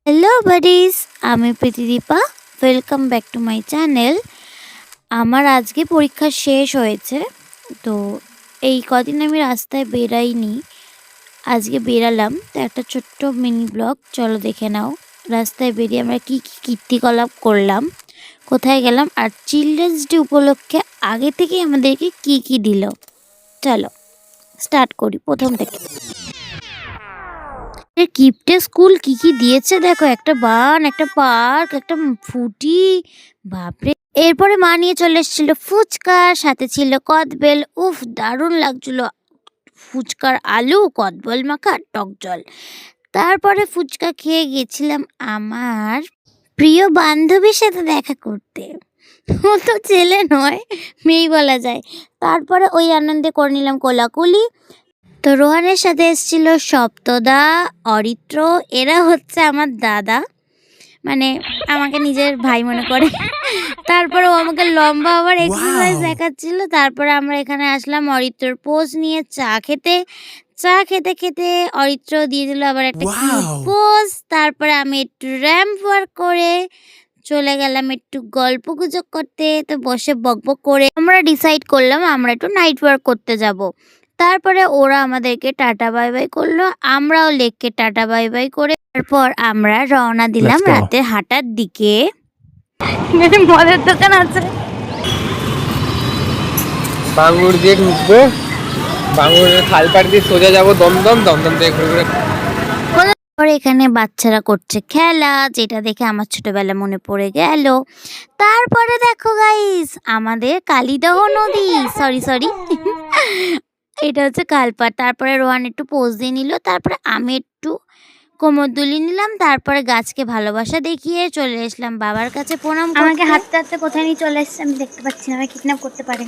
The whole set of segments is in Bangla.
হ্যালো বাডিস, আমি Pritidipa. Welcome back to my channel. আমার আজকে পরীক্ষা শেষ হয়েছে, তো এই কদিন আমি রাস্তায় বেরাইনি, আজকে বেরালাম। তো একটা ছোট্ট মিনি ব্লগ চলো দেখে নাও। রাস্তায় বেরিয়ে আমরা কী কী কীর্তিকলাপ করলাম, কোথায় গেলাম, আর চিলড্রেন্স ডে উপলক্ষে আগে থেকেই আমাদেরকে কি কি দিল। চলো স্টার্ট করি প্রথম থেকে। কিপ্টে স্কুল কি কি দিয়েছে দেখো, একটা বান, একটা পার্ক, একটা ফুটি, বাপরে। এরপরে মা নিয়ে চলে এসেছিল ফুচকা, সাথে ছিল কদবেল। উফ, দারুণ লাগছিল ফুচকার আলু, কদবেল মাখা, টক জল। তারপরে ফুচকা খেয়ে গেছিলাম আমার প্রিয় বান্ধবীর সাথে দেখা করতে। ও তো ছেলে নয়, মেয়েই বলা যায়। তারপরে ওই আনন্দে করে নিলাম কোলাকুলি। তো রোহানের সাথে এসেছিল সপ্তদা, অরিত্র। এরা হচ্ছে আমার দাদা, মানে আমাকে নিজের ভাই মনে করে। তারপরে ও আমাকে লম্বা আবার এক্সারসাইজ দেখাচ্ছিল। তারপরে আমরা এখানে আসলাম অরিত্রর পোজ নিয়ে চা খেতে। চা খেতে খেতে অরিত্র দিয়ে দিল আবার একটা পোজ। তারপরে আমি একটু র্যাম্প ওয়ার্ক করে চলে গেলাম একটু গল্প গুজব করতে। তো বসে বকবক করে আমরা ডিসাইড করলাম আমরা একটু নাইট ওয়ার্ক করতে যাব। তারপরে ওরা আমাদেরকে টাটা বাই বাই করলো, আমরাও লেককে টাটা বাই বাই করে তারপর আমরা রওনা দিলাম রাতে হাঁটার দিকে। মদের দোকান আছে, বাঙ্গুর দিয়ে ঢুকবো, বাঙ্গুরের খালপাড় দিয়ে সোজা যাবো দমদম, দমদম থেকে ঘুরে ঘুরে। পরে এখানে বাচ্চারা করছে খেলা, যেটা দেখে আমার ছোটবেলা মনে পড়ে গেল। তারপরে দেখো গাইস, আমাদের কালিদহ নদী, সরি এটা হচ্ছে কালপাড়। তারপরে রোহান একটু পোজ দিয়ে নিল, তারপরে আমি একটু কোমর দুলিয়ে নিলাম। তারপরে গাছকে ভালোবাসা দেখিয়ে চলে এসলাম বাবার কাছে প্রণাম করতে। আমাকে হাঁটতে হাঁটতে কোথায় নিয়ে চলে এসছে আমি দেখতে পাচ্ছি না। আমাকে কিডন্যাপ করতে পারে,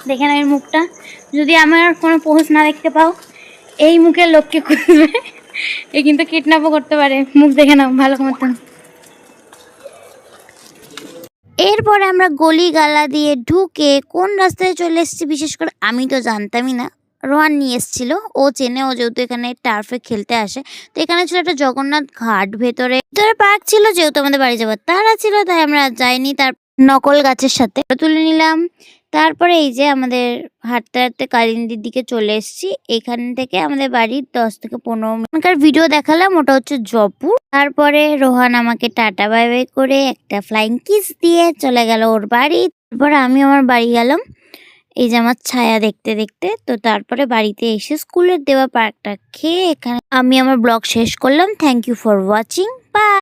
দেখে না এর মুখটা। যদি আমার কোনো পোজ না দেখতে পাও, এই মুখের লোককে খুঁজবে। এ কিন্তু কিডন্যাপও করতে পারে, মুখ দেখে নাও ভালো মতন। এরপরে আমরা গলি গালা দিয়ে ঢুকে কোন রাস্তায় চলে এসেছি বিশেষ করে আমি তো জানতামই না, রোহান নিয়ে এসেছিল, ও চেনে, ও যেহেতু এখানে টার্ফে খেলতে আসে। তো এখানে ছিল একটা জগন্নাথ ঘাট, ভেতরে পার্ক ছিল, যেহেতু আমাদের বাড়ি যাবার তারা ছিল তাই আমরা যাইনি। তার নকল গাছের সাথে তুলে নিলাম। তারপরে এই যে আমাদের হাঁটতে হাঁটতে কালিন্দির দিকে চলে এসেছি। এখান থেকে আমাদের বাড়ির 10 থেকে 15 মিনিটকার ভিডিও দেখালাম, ওটা হচ্ছে জয়পুর। তারপরে রোহান আমাকে টাটা বাই বাই করে একটা ফ্লাইং কিস দিয়ে চলে গেল ওর বাড়ি। তারপরে আমি আমার বাড়ি গেলাম, এই যে আমার ছায়া দেখতে দেখতে। তো তারপরে বাড়িতে এসে স্কুলের দেওয়া পার্কটা খেয়ে এখানে আমি আমার ব্লগ শেষ করলাম। Thank you for watching, by.